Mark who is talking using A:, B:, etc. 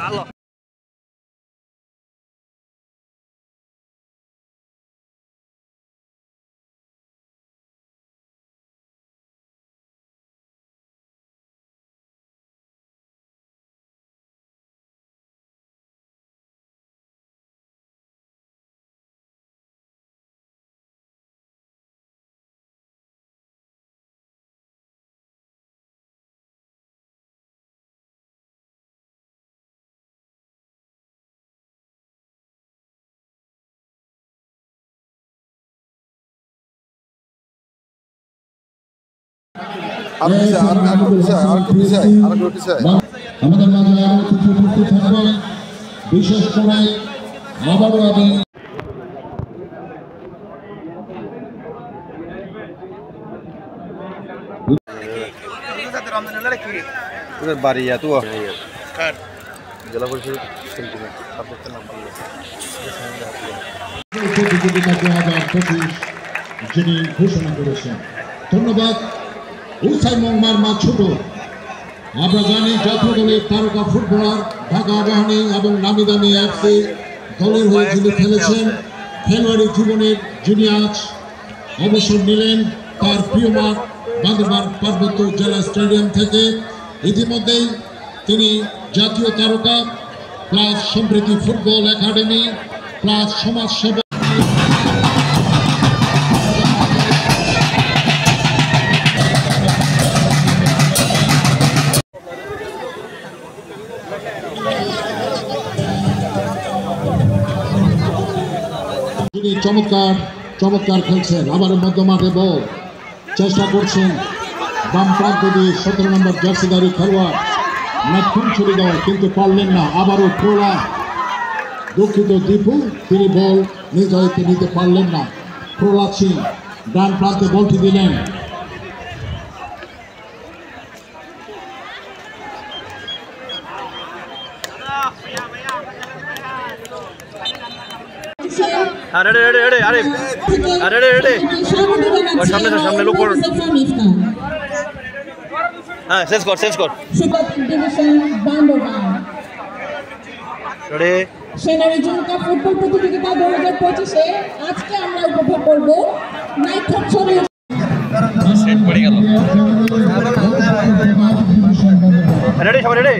A: Allah.
B: আমাদের মাঝে আরো কিছু উপস্থিত থাকবেন বিশেষ করে আবারও আমি
C: বাড়িয়া তো
A: জেলা পরিষদ
B: প্রতিযোগিতা 2025 যিনি ঘোষণা করেছেন। ধন্যবাদ উসাই মোংমার মা ছোট। আমরা জানি জাতীয় দলের তারকা ফুটবলার ঢাকা আবাহনী এবং নামি দামি এফসি দলের হয়ে যিনি খেলেছেন, খেলোয়াড়ি জীবনের যিনি আজ অবসর নিলেন তার প্রিয় মাঠ বান্দরবান পার্বত্য জেলা স্টেডিয়াম থেকে। ইতিমধ্যেই তিনি জাতীয় তারকা প্লাস সম্প্রীতি ফুটবল একাডেমি প্লাস সমাজসেবা তিনি চমৎকার খেলছেন। আবার মধ্য মাঠে বল চেষ্টা করছেন বাম প্রান্ত দিয়ে 17 নম্বর জার্সিধারী খেলোয়াড় নাথুন ছুড়ে দেওয়া, কিন্তু পারলেন না। আবারও প্রলা দুঃখিত দীপু, তিনি বল নিজ দায়িত্বে নিতে পারলেন না। প্রলা সিং ডান প্রান্তে বলটি দিলেন।
A: সামনে লোক হ্যাঁ শেষ কর
D: সেনারি জুনিয়র ফুটবল প্রতিযোগিতা 2025-এ আজকে আমরা উপভোগ করব
A: সেট পড়ে গেল। রেডি সবাই রেডি।